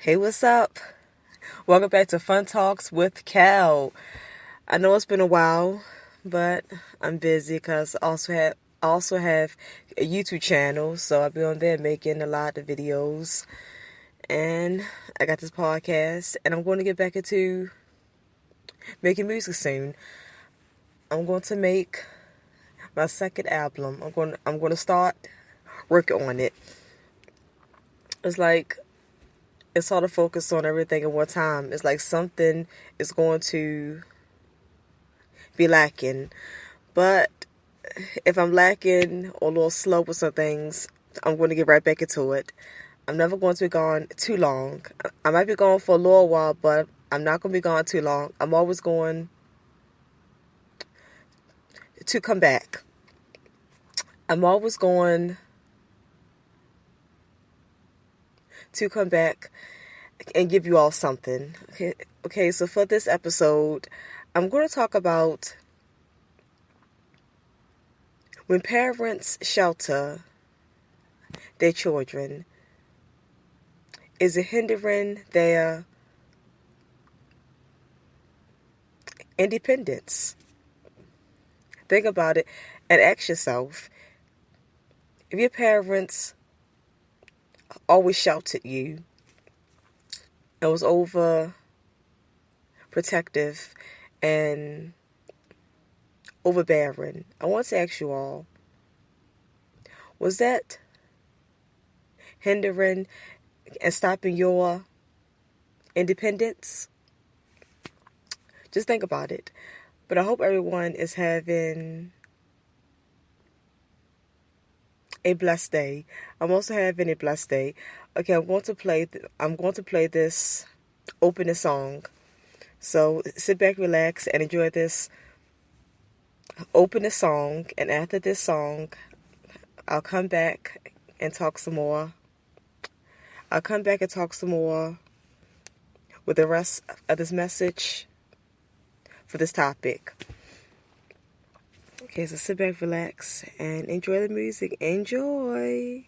Hey, what's up? Welcome back to Fun Talks with Cal. I know it's been a while, but I'm busy because I also have a YouTube channel, so I'll be on there making a lot of videos. And I got this podcast, and I'm going to get back into making music soon. I'm going to make my second album. I'm going to start working on it. It's like it's hard to focus on everything at one time. It's like something is going to be lacking. But if I'm lacking or a little slow with some things, I'm going to get right back into it. I'm never going to be gone too long. I might be gone for a little while, but I'm not going to be gone too long. I'm always going to come back. I'm always going to come back and give you all something. Okay, so for this episode, I'm going to talk about when parents shelter their children. Is it hindering their independence? Think about it and ask yourself, if your parents always sheltered you and was overprotective and overbearing, I want to ask you all, was that hindering and stopping your independence? Just think about it. But I hope everyone is having a blessed day. I'm also having a blessed day. Okay, I'm going to play this opening song. So sit back, relax, and enjoy this opening song. And after this song, I'll come back and talk some more. With the rest of this message for this topic. Okay, so sit back, relax, and enjoy the music. Enjoy!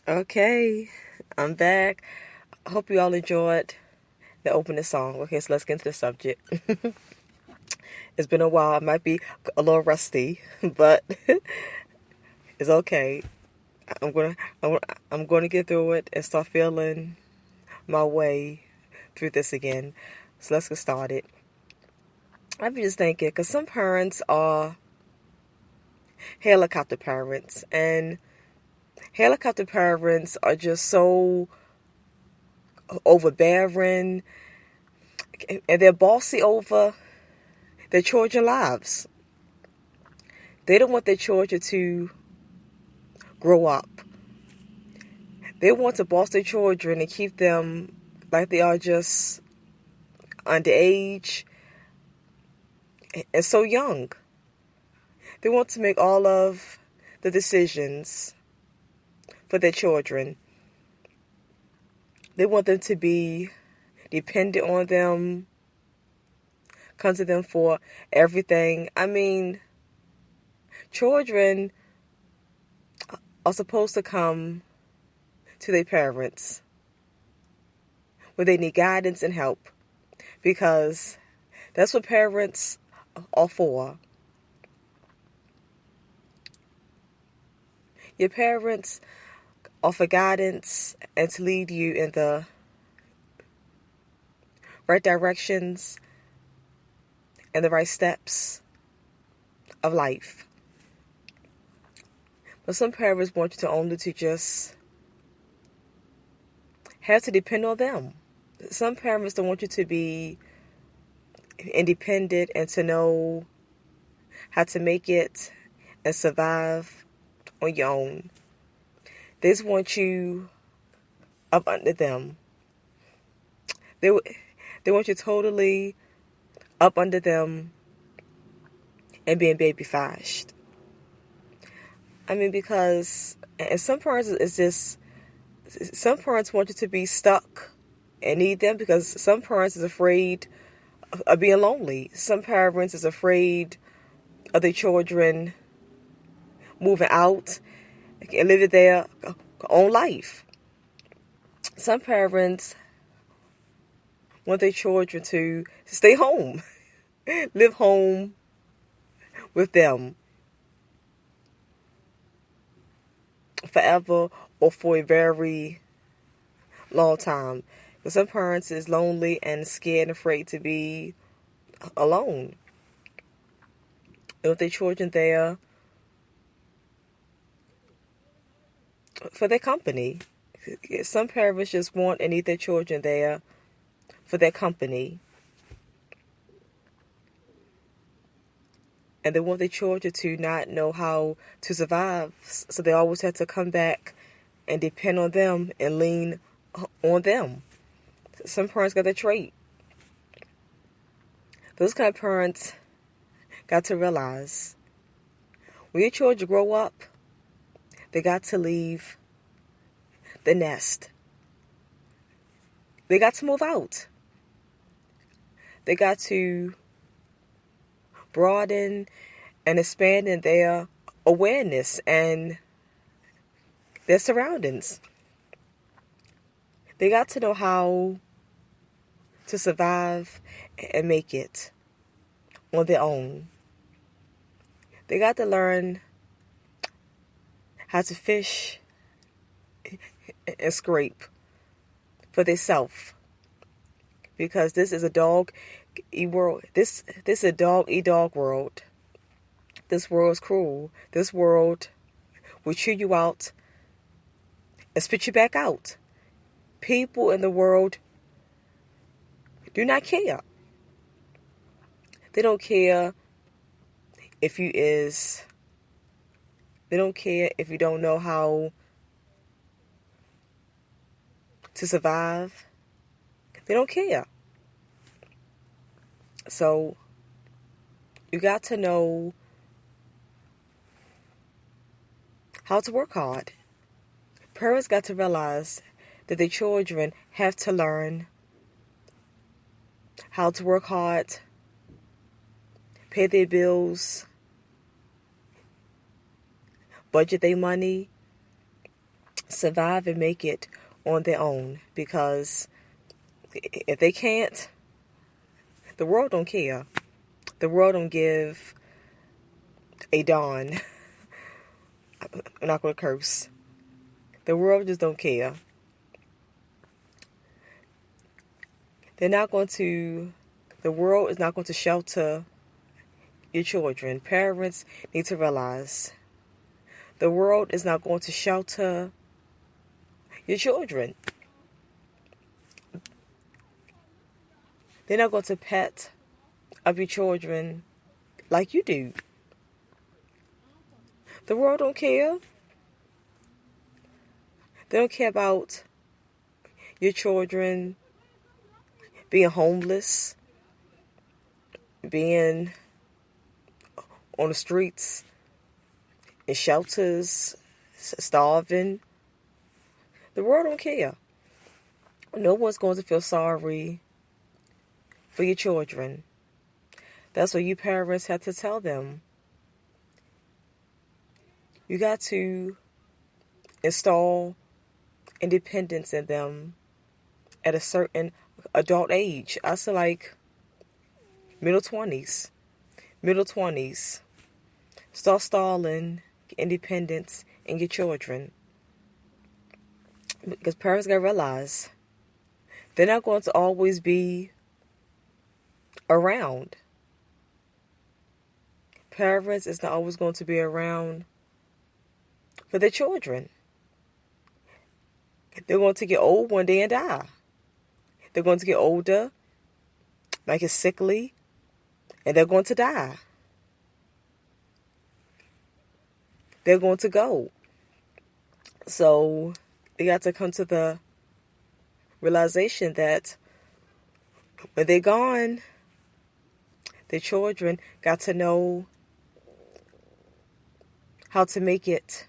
Okay, I'm back. Hope you all enjoyed the opening song. Okay, so let's get into the subject. It's been a while. I might be a little rusty, but it's okay. I'm gonna I'm, I'm gonna get through it and start feeling my way through this again. So let's get started. I'm just thinking, because some parents are helicopter parents, and helicopter parents are just so overbearing, and they're bossy over their children's lives. They don't want their children to grow up. They want to boss their children and keep them like they are, just underage and so young. They want to make all of the decisions for their children. They want them to be dependent on them, come to them for everything. I mean, children are supposed to come to their parents when they need guidance and help, because that's what parents are for. Your parents are for guidance and to lead you in the right directions and the right steps of life. But some parents want you to only to just have to depend on them. Some parents don't want you to be independent and to know how to make it and survive on your own. They just want you up under them. They want you totally up under them and being baby-fished. I mean, because, and some parents is just, some parents want you to be stuck and need them, because some parents is afraid of being lonely. Some parents is afraid of their children moving out and living their own life. Some parents want their children to stay home, live home with them forever or for a very long time. But some parents is lonely and scared and afraid to be alone. And with their children there for their company. Some parents just want and need their children there for their company. And they want their children to not know how to survive. So they always have to come back and depend on them and lean on them. Some parents got that trait. Those kind of parents got to realize when your children grow up, they got to leave the nest. They got to move out. They got to broaden and expand in their awareness and their surroundings. They got to know how to survive and make it on their own. They got to learn how to fish and scrape for themselves, because this is a dog eat world. This is a dog eat dog world. This world is cruel. This world will chew you out and spit you back out. People in the world do not care. They don't care if you is. They don't care if you don't know how to survive. They don't care. So you got to know how to work hard. Parents got to realize that their children have to learn how to work hard, pay their bills, budget their money, survive and make it on their own. Because if they can't, the world don't care. The world don't give a darn. I'm not going to curse. The world just don't care. The world is not going to shelter your children. Parents need to realize the world is not going to shelter your children. They're not going to pet up your children like you do. The world don't care. They don't care about your children being homeless, being on the streets, in shelters, starving. The world don't care. No one's going to feel sorry for your children. That's what you parents have to tell them. You got to install independence in them at a certain adult age. I say like middle 20s. Start stalling independence in your children. Because parents got to realize they're not going to always be around. Parents is not always going to be around for their children. They're going to get old one day and die. They're going to get older, like it's sickly, and they're going to die. They're going to go. So they got to come to the realization that when they're gone, the children got to know how to make it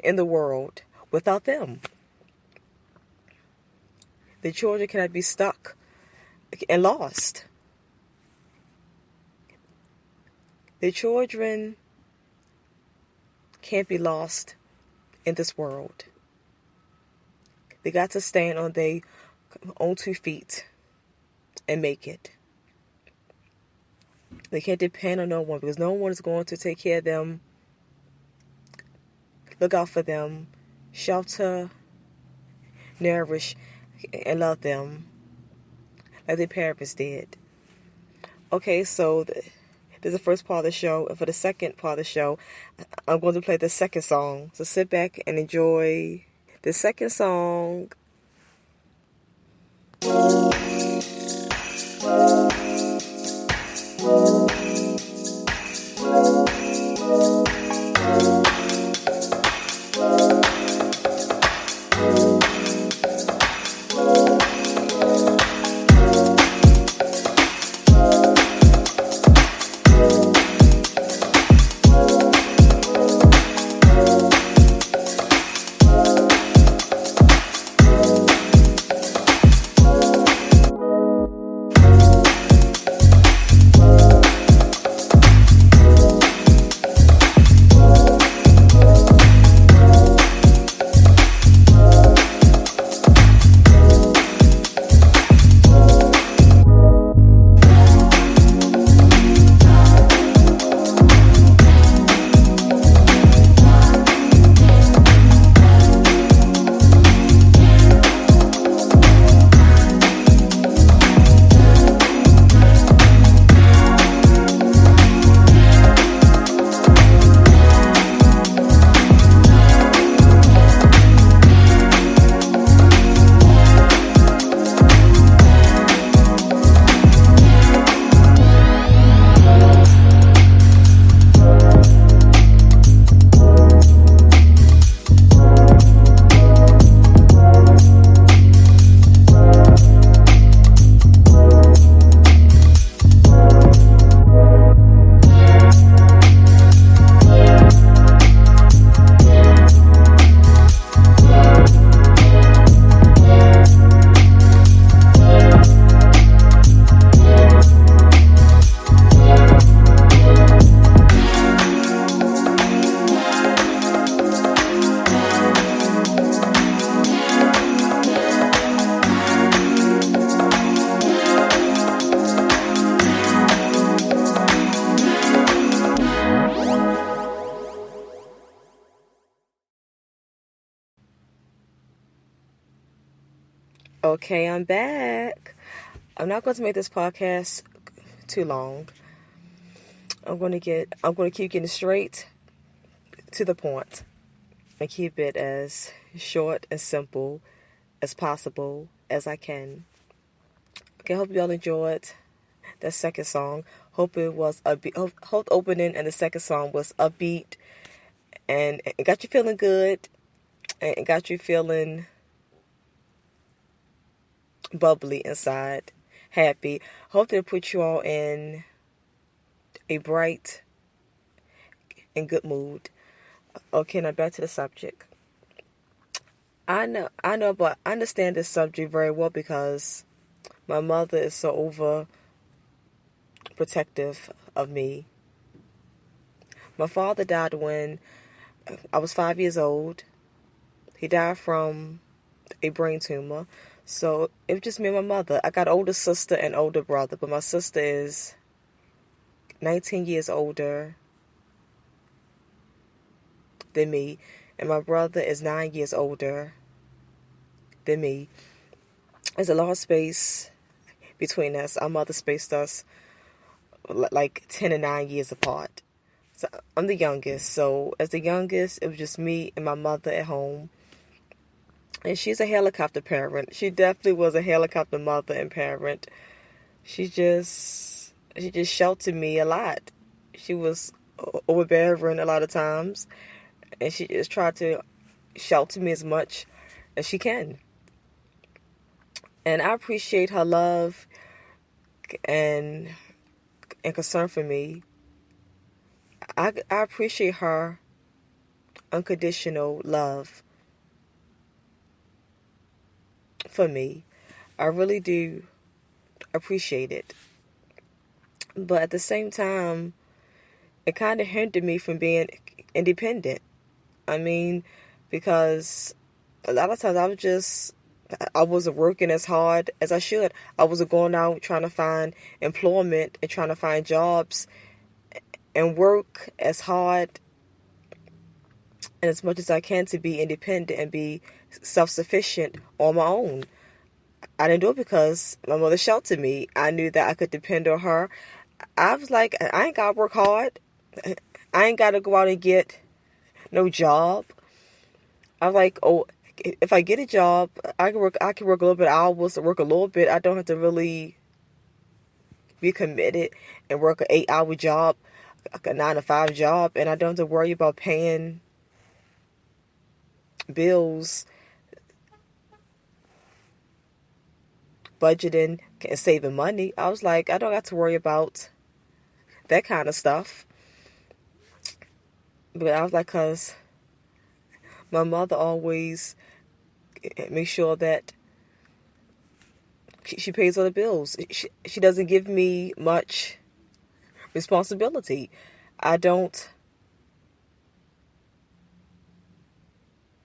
in the world without them. The children cannot be stuck and lost. The children can't be lost in this world. They got to stand on their own 2 feet and make it. They can't depend on no one because no one is going to take care of them, look out for them, shelter, nourish, and love them like their parents did. Okay, so this is the first part of the show. And for the second part of the show, I'm going to play the second song. So sit back and enjoy the second song. Okay, I'm back. I'm not going to make this podcast too long. I'm going to keep getting straight to the point and keep it as short and simple as possible as I can. Okay, hope y'all enjoyed that second song. Hope it was hope the opening and the second song was upbeat and it got you feeling good and it got you feeling bubbly inside, happy. Hope that it put you all in a bright and good mood. Okay, now back to the subject. I know, but I understand this subject very well because my mother is so overprotective of me. My father died when I was 5 years old. He died from a brain tumor. So it was just me and my mother. I got an older sister and older brother, but my sister is 19 years older than me, and my brother is 9 years older than me. There's a lot of space between us. Our mother spaced us like 10 and 9 years apart. So I'm the youngest. So as the youngest, it was just me and my mother at home. And she's a helicopter parent. She definitely was a helicopter mother and parent. She just sheltered me a lot. She was overbearing a lot of times. And she just tried to shelter me as much as she can. And I appreciate her love and concern for me. I appreciate her unconditional love for me. I really do appreciate it. But at the same time, it kind of hindered me from being independent. I mean, because a lot of times I wasn't working as hard as I should. I wasn't going out trying to find employment and trying to find jobs and work as hard and as much as I can to be independent and be self-sufficient on my own. I didn't do it because my mother sheltered me. I knew that I could depend on her. I was like, I ain't got to work hard. I ain't got to go out and get no job. I was like, oh, if I get a job, I can work a little bit of hours, work a little bit. I don't have to really be committed and work an 8-hour job, like a 9 to 5 job, and I don't have to worry about paying bills, budgeting, and saving money. I was like, I don't have to worry about that kind of stuff. But I was like, cause my mother always makes sure that she pays all the bills. She doesn't give me much responsibility. I don't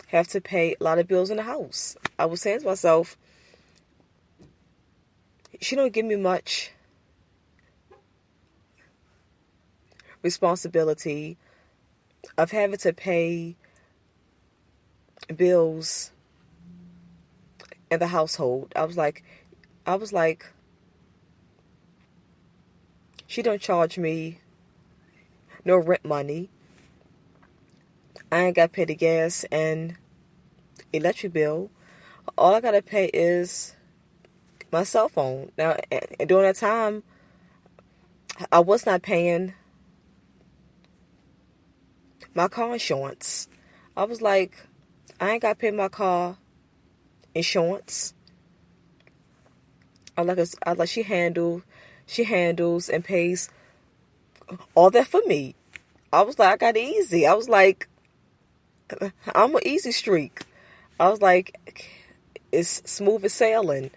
have to pay a lot of bills in the house. I was saying to myself, she don't give me much responsibility of having to pay bills in the household. I was like, she don't charge me no rent money. I ain't got to pay the gas and electric bill. All I got to pay is my cell phone. Now, and during that time, I was not paying my car insurance. I was like, I ain't got to pay my car insurance. I like she handles and pays all that for me. I was like, I got it easy. I was like, I'm an easy streak. I was like, it's smooth as sailing.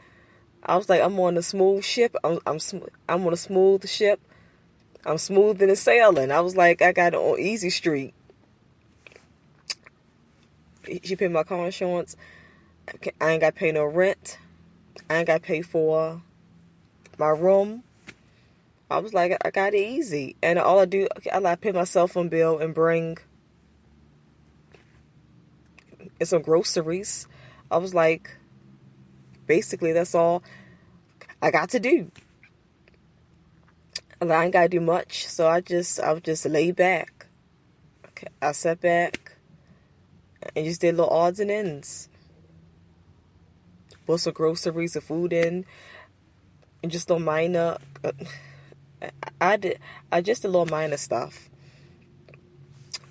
I was like, I'm on a smooth ship. I'm on a smooth ship. I'm smooth in the sailing. I was like, I got it on easy street. She paid my car insurance. I ain't got to pay no rent. I ain't got to pay for my room. I was like, I got it easy. And all I do, I pay my cell phone bill and bring in some groceries. I was like, basically that's all I got to do. I ain't got to do much, so I was just laid back. Okay, I sat back and just did little odds and ends. Bought some groceries and food in, and just little minor. I just did little minor stuff.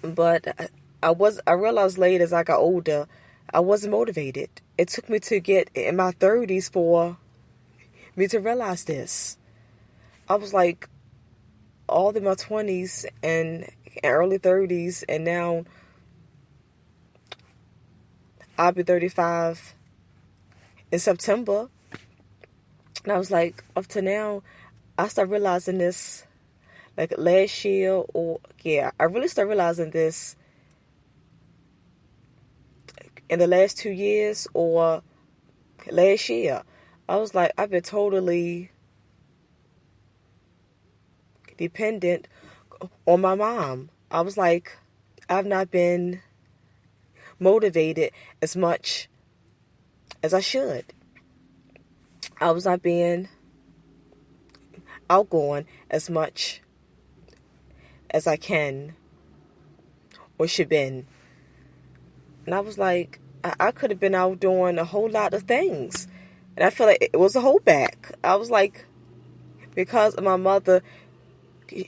But I realized later as I got older, I wasn't motivated. It took me to get in my 30s for me to realize this. I was like all in my 20s and early 30s, and now I'll be 35 in September. And I was like, up to now, I started realizing this like last year, I really started realizing this in the last 2 years or last year. I was like, I've been totally dependent on my mom. I was like, I've not been motivated as much as I should. I was not being outgoing as much as I can or should been. And I was like, I could have been out doing a whole lot of things. And I feel like it was a holdback. I was like, because of my mother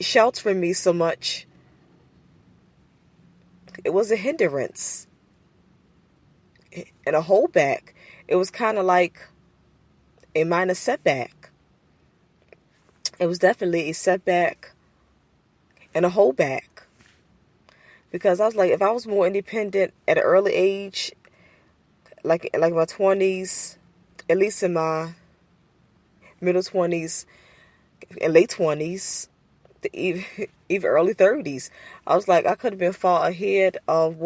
sheltering me so much, it was a hindrance and a holdback. It was kind of like a minor setback. It was definitely a setback and a holdback. Because I was like, if I was more independent at an early age, like my 20s, at least in my middle 20s and late 20s, even early 30s, I was like, I could have been far ahead of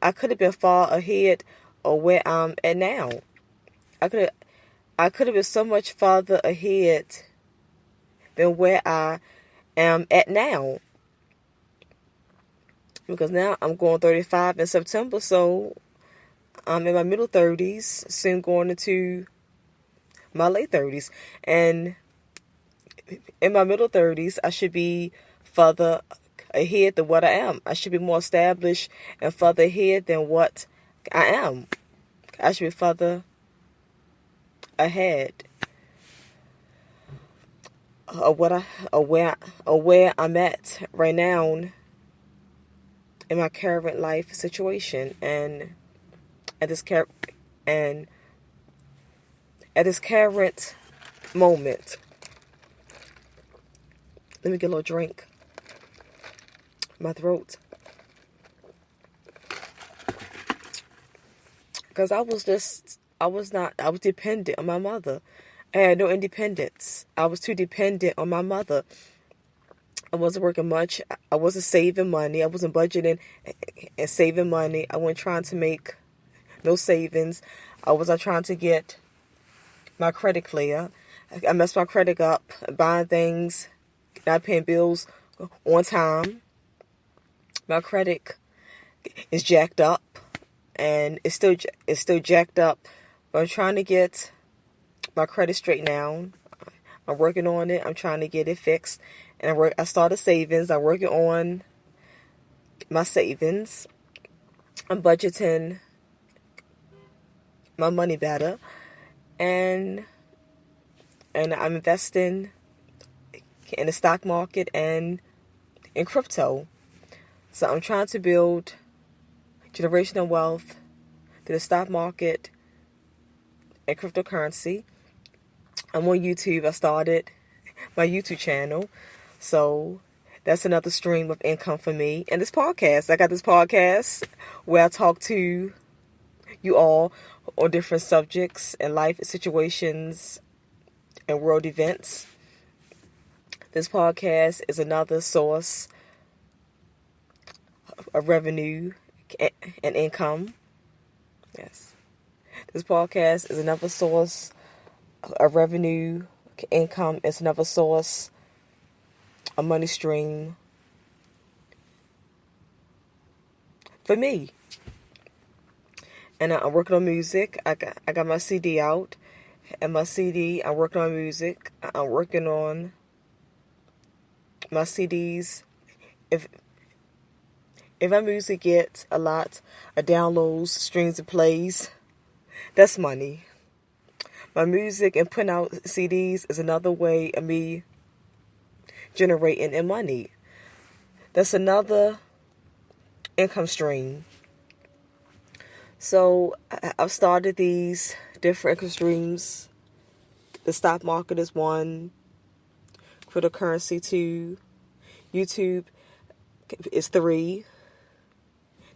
I could have been far ahead of where I'm at now. I could have been so much farther ahead than where I am at now. Because now I'm going 35 in September, so I'm in my middle 30s, soon going into my late 30s. And in my middle 30s, I should be further ahead than what I am. I should be more established and further ahead than what I am. I should be further ahead of where I'm at right now in my current life situation, and at this current moment. Let me get a little drink. My throat. Because I was dependent on my mother. I had no independence. I was too dependent on my mother. I wasn't working much. I wasn't saving money. I wasn't budgeting and saving money. I wasn't trying to make no savings. I wasn't trying to get my credit clear. I messed my credit up, buying things, not paying bills on time. My credit is jacked up, and it's still jacked up. But I'm trying to get my credit straight now. I'm working on it. I'm trying to get it fixed. And I started savings. I'm working on my savings. I'm budgeting my money better. And I'm investing in the stock market and in crypto. So I'm trying to build generational wealth through the stock market and cryptocurrency. I'm on YouTube. I started my YouTube channel. So that's another stream of income for me. And this podcast, I got this podcast where I talk to you all on different subjects and life situations and world events. This podcast is another source of revenue and income. Yes. This podcast is another source of revenue, income. It's another source, a money stream for me. And I'm working on music. I got my CD out. and my CD. I'm working on music. I'm working on my CDs. If my music gets a lot of downloads, streams, and plays, that's money. My music and putting out CDs is another way of me generating money. That's another income stream. So I've started these different income streams. The stock market is one, cryptocurrency 2, YouTube is 3,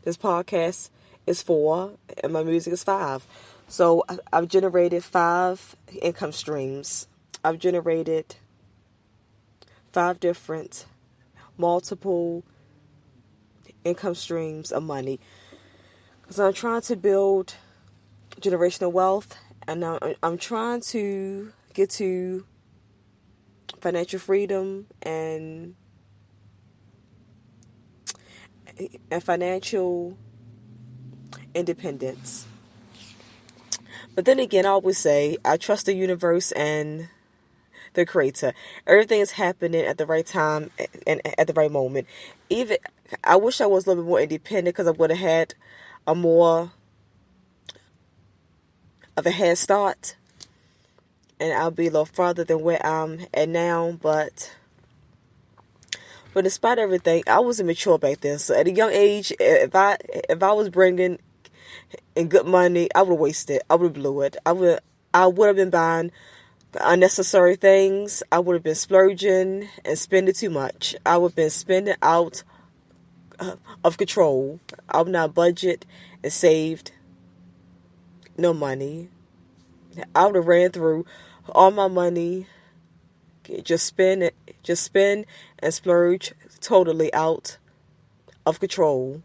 this podcast is 4, and my music is 5. So I've generated 5 income streams. I've generated 5 different, multiple income streams of money. So I'm trying to build generational wealth, and I'm trying to get to financial freedom and financial independence. But then again, I always say I trust the universe and the creator. Everything is happening at the right time and at the right moment. Even I wish I was a little bit more independent, because I would have had a more of a head start, and I'll be a little farther than where I'm at now. But despite everything, I wasn't mature back then. So at a young age, if I was bringing in good money, I would have wasted. I would have blew it. I would have been buying unnecessary things. I would have been splurging and spending too much. I would have been spending out of control. I would not budget and saved no money. I would have ran through all my money, just spend and splurge totally out of control.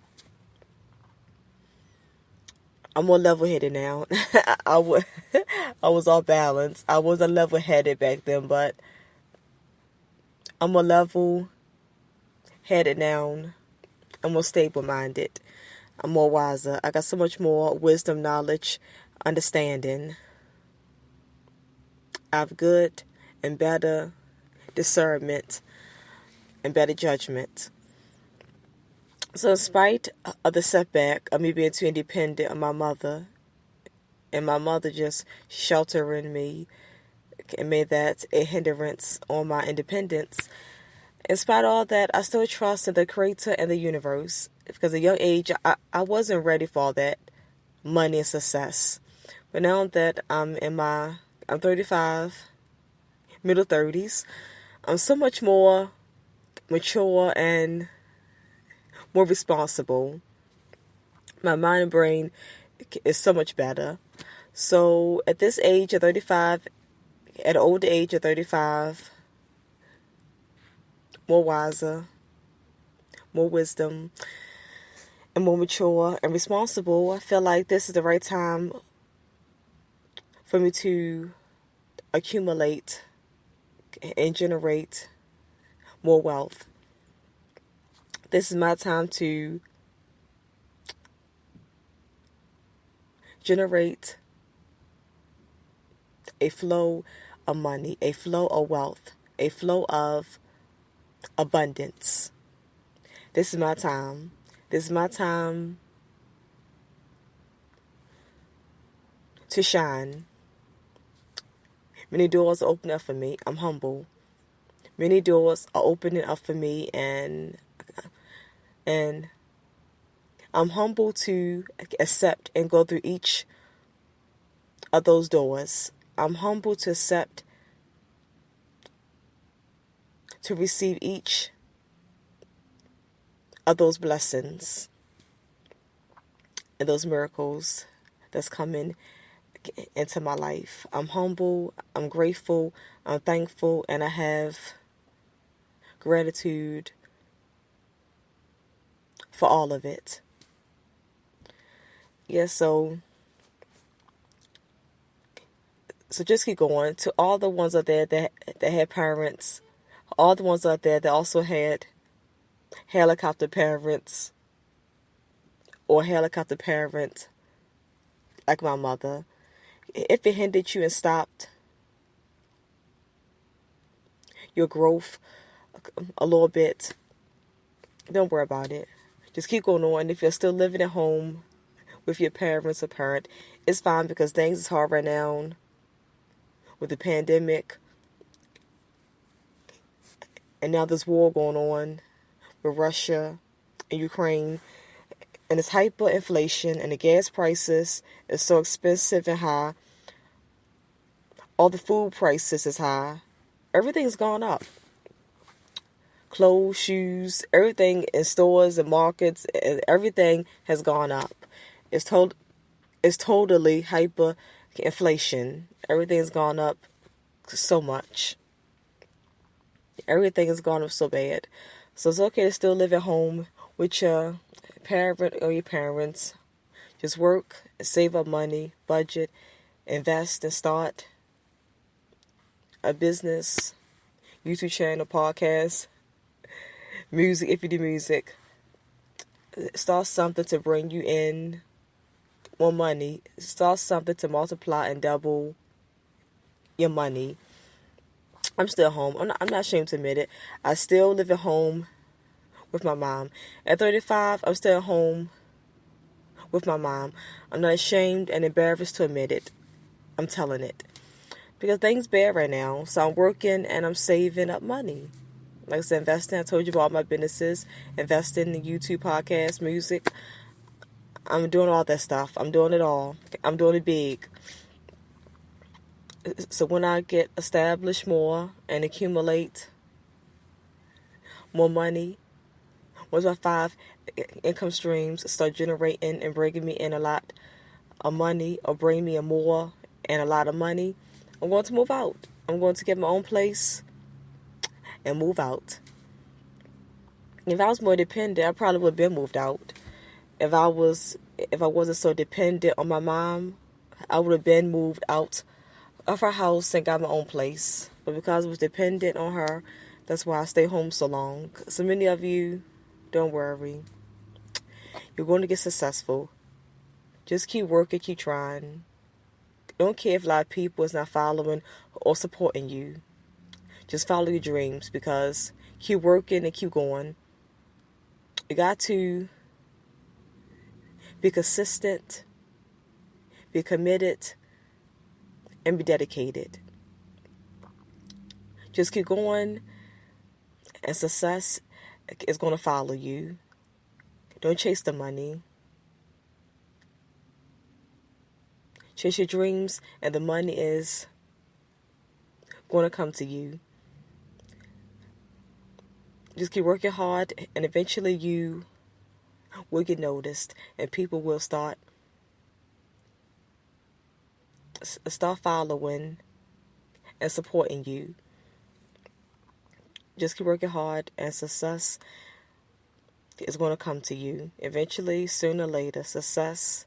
I'm more level-headed now. I was all balanced. I wasn't level-headed back then, but I'm more level-headed now. I'm more stable-minded. I'm more wiser. I got so much more wisdom, knowledge, understanding. I have good and better discernment and better judgment. So in spite of the setback of me being too independent of my mother, and my mother just sheltering me, and made that a hindrance on my independence, in spite of all that, I still trust in the creator and the universe. Because at a young age, I wasn't ready for all that money and success. But now that I'm 35, middle 30s, I'm so much more mature and more responsible. My mind and brain is so much better. So at this age of 35, at an older age of 35, more wiser, more wisdom, and more mature and responsible, I feel like this is the right time for me to accumulate and generate more wealth. This is my time to generate a flow of money, a flow of wealth, a flow of abundance. This is my time. This is my time to shine. Many doors are opening up for me. I'm humble. Many doors are opening up for me, and I'm humble to accept and go through each of those doors. I'm humble to accept, to receive each of those blessings and those miracles that's coming into my life. I'm humble, I'm grateful, I'm thankful, and I have gratitude for all of it. Yeah, so just keep going. To all the ones out there that had parents, all the ones out there that also had helicopter parents or helicopter parent like my mother. if it hindered you and stopped your growth a little bit, don't worry about it. Just keep going on. If you're still living at home with your parents or parent, it's fine because things is hard right now with the pandemic. And now there's war going on with Russia and Ukraine. And it's hyperinflation and the gas prices is so expensive and high. All the food prices is high. Everything's gone up. Clothes, shoes, everything in stores and markets, everything has gone up. It's totally hyperinflation. Everything's gone up so much. Everything has gone up so bad. So it's okay to still live at home with your parent or your parents. Just work, save up money, budget, invest, and start a business, YouTube channel, podcast, music if you do music. Start something to bring you in more money. Start something to multiply and double your money. I'm still home. I'm not ashamed to admit it. I still live at home with my mom. At 35, I'm still at home with my mom. I'm not ashamed and embarrassed to admit it. I'm telling it. Because things bad right now. So I'm working and I'm saving up money. Like I said, investing. I told you about my businesses. Investing in YouTube, podcast, music. I'm doing all that stuff. I'm doing it all. I'm doing it big. So when I get established more and accumulate more money, once my 5 income streams start generating and bringing me in a lot of money or bring me in more and a lot of money, I'm going to move out. I'm going to get my own place and move out. If I was more dependent, I probably would have been moved out. If I wasn't so dependent on my mom, I would have been moved out of her house and got my own place. But because I was dependent on her, that's why I stay home so long. So many of you, don't worry. You're going to get successful. Just keep working, keep trying. Don't care if a lot of people is not following or supporting you. Just follow your dreams because keep working and keep going. You got to be consistent, be committed, and be dedicated. Just keep going, and success is going to follow you. Don't chase the money. Chase your dreams, and the money is going to come to you. Just keep working hard, and eventually you will get noticed, and people will start following and supporting you. Just keep working hard, and success is going to come to you. Eventually, sooner or later, success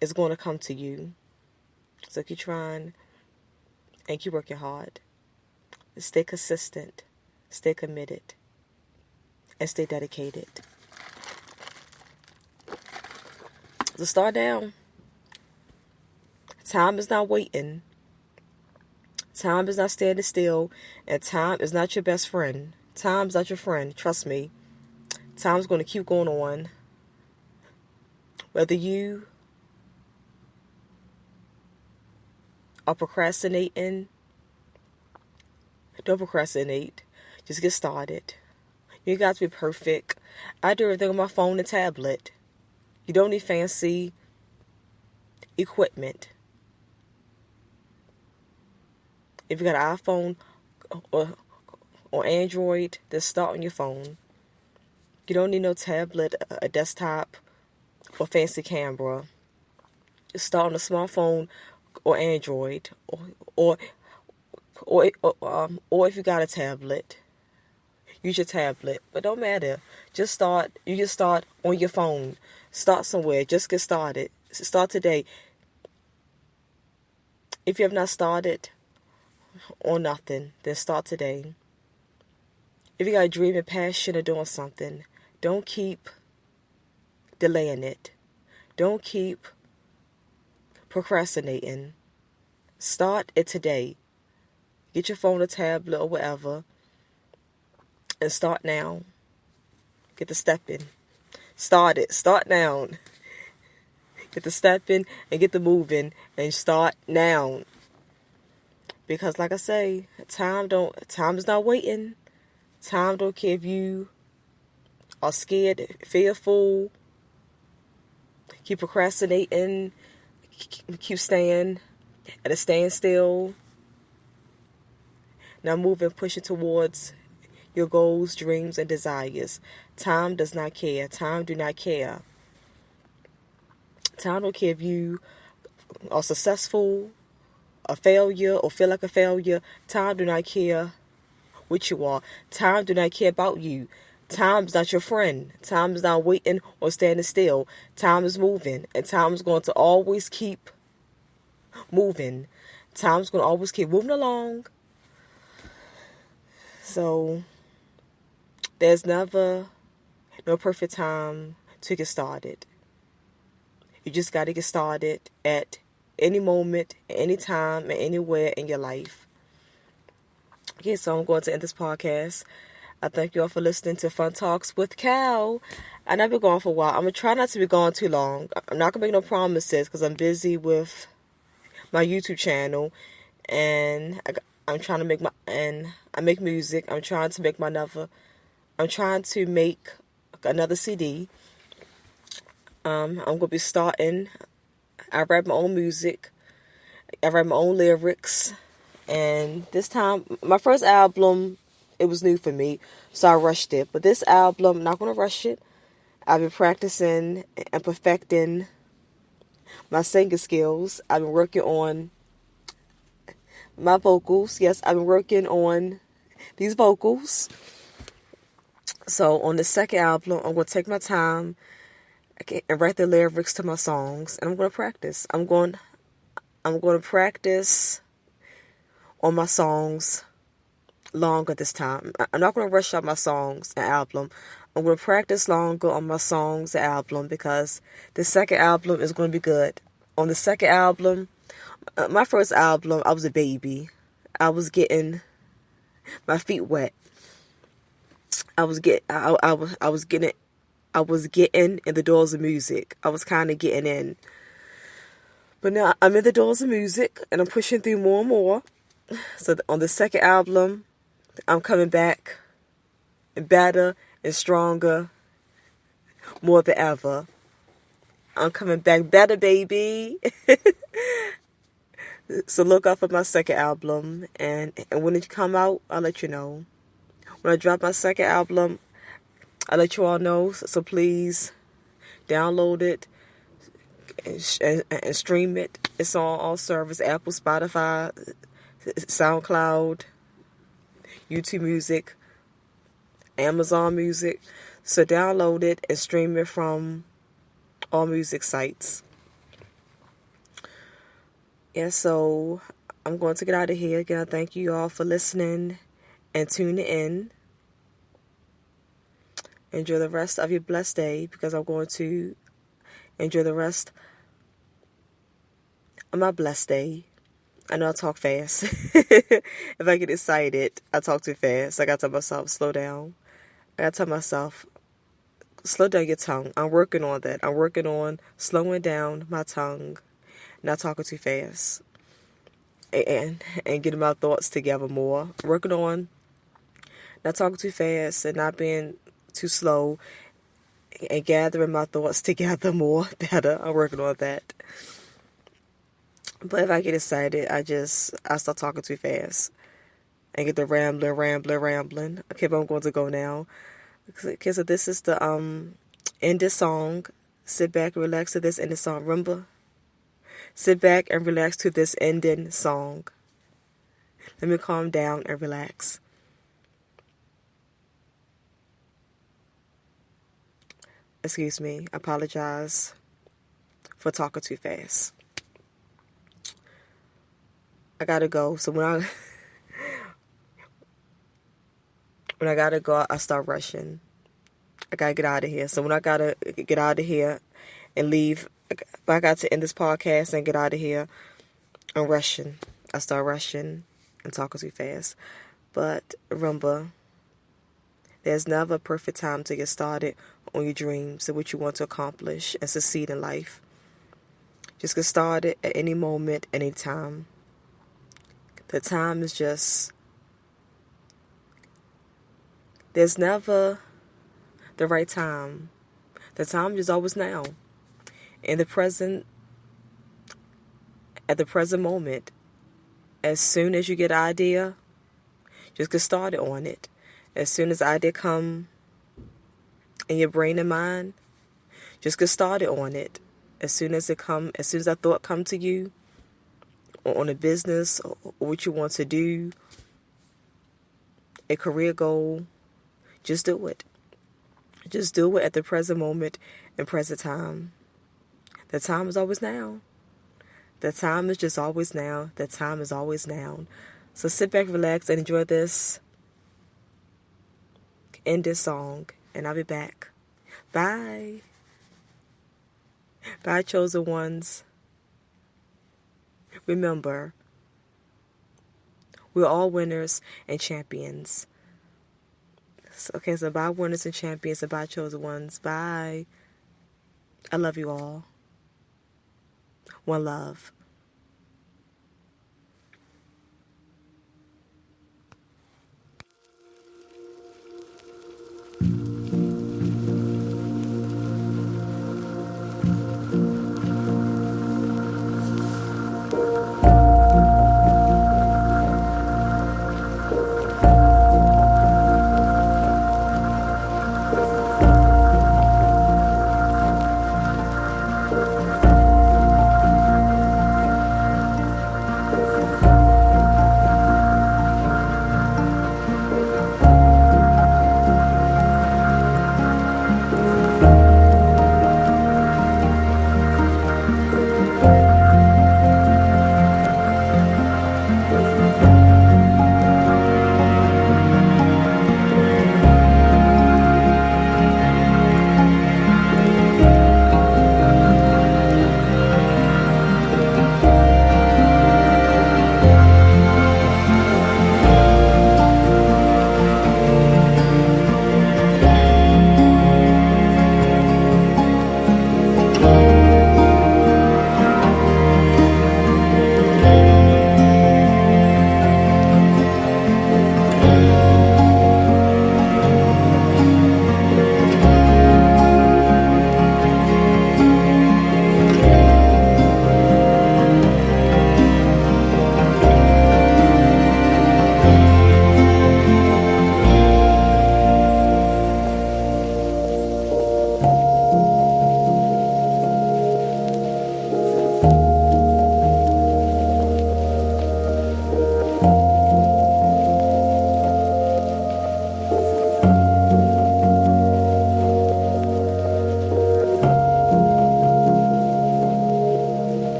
is going to come to you. So keep trying and keep working hard. Stay consistent, stay committed, and stay dedicated. So start down. Time is not waiting. Time is not standing still. And time is not your best friend. Time is not your friend. Trust me. Time's going to keep going on. Whether you are procrastinating, don't procrastinate. Just get started. You got to be perfect. I do everything on my phone and tablet. You don't need fancy equipment. If you got an iPhone or Android, just start on your phone. You don't need no tablet, a desktop, or fancy camera. Just start on a smartphone or Android, or if you got a tablet, use your tablet. But don't matter. Just start. You just start on your phone. Start somewhere. Just get started. Start today. If you have not started on nothing, then start today. If you got a dream and passion of doing something, don't keep delaying it. Don't keep procrastinating. Start it today. Get your phone or tablet or whatever and start now. Get the stepping. Start it. Start now. Get the stepping and get the moving and start now. Because like I say, time is not waiting. Time don't care if you are scared, fearful, keep procrastinating, keep staying at a standstill. Now moving, pushing towards your goals, dreams, and desires. Time does not care. Time do not care. Time don't care if you are successful, a failure, or feel like a failure. Time do not care what you are. Time do not care about you. Time is not your friend. Time is not waiting or standing still. Time is moving, and time is going to always keep moving. Time is going to always keep moving along. So there's never no perfect time to get started. You just got to get started at any moment, at any time, and anywhere in your life. Okay, so I'm going to end this podcast. I thank you all for listening to Fun Talks with Cal. And I've been gone for a while. I'm going to try not to be gone too long. I'm not going to make no promises because I'm busy with my YouTube channel. And I'm trying to make I make music. I'm trying to make another CD. I'm going to be starting. I write my own music. I write my own lyrics. And this time, my first album, it was new for me, so I rushed it. But this album, I'm not going to rush it. I've been practicing and perfecting my singing skills. I've been working on my vocals. Yes, I've been working on these vocals. So on the second album, I'm going to take my time and write the lyrics to my songs, and I'm going to practice. I'm going to practice on my songs longer this time. I'm not going to rush out my songs and album. I'm going to practice longer on my songs and album because the second album is going to be good. On the second album, my first album, I was a baby. I was getting my feet wet. I was getting in the doors of music. I was kind of getting in. But now I'm in the doors of music and I'm pushing through more and more. So on the second album, I'm coming back better and stronger, more than ever. I'm coming back better, baby. So look out for my second album. And when it come out, I'll let you know. When I drop my second album, I'll let you all know. So please download it and stream it. It's on all services: Apple, Spotify, SoundCloud, YouTube Music, Amazon Music. So download it and stream it from all music sites. Yeah, so I'm going to get out of here. Again, I thank you all for listening and tuning in. Enjoy the rest of your blessed day because I'm going to enjoy the rest of my blessed day. I know I talk fast. If I get excited, I talk too fast. I got to tell myself, slow down. I got to tell myself, slow down your tongue. I'm working on that. I'm working on slowing down my tongue, not talking too fast, and getting my thoughts together more. Working on not talking too fast and not being too slow, and gathering my thoughts together more better. I'm working on that. But if I get excited, I start talking too fast and get the rambling. Okay, but I'm going to go now. Okay, so this is the end this song. Sit back and relax to this ending song. Remember, sit back and relax to this ending song. Let me calm down and relax. Excuse me. I apologize for talking too fast. I gotta go. So when I gotta go, I start rushing. I gotta get out of here. So when I gotta get out of here and leave But I got to end this podcast and get out of here. I'm rushing. I start rushing and talking too fast. But remember, there's never a perfect time to get started on your dreams and what you want to accomplish and succeed in life. Just get started at any moment, any time. The time is just... There's never the right time. The time is always now. In the present, at the present moment, as soon as you get an idea, just get started on it. As soon as the idea come in your brain and mind, just get started on it. As soon as that thought come to you, or on a business, or what you want to do, a career goal, just do it. Just do it at the present moment and present time. The time is always now. The time is just always now. The time is always now. So sit back, relax, and enjoy this. End this song, and I'll be back. Bye. Bye, chosen ones. Remember, we're all winners and champions. Okay, so bye, winners and champions, and bye, chosen ones. Bye. I love you all. One love.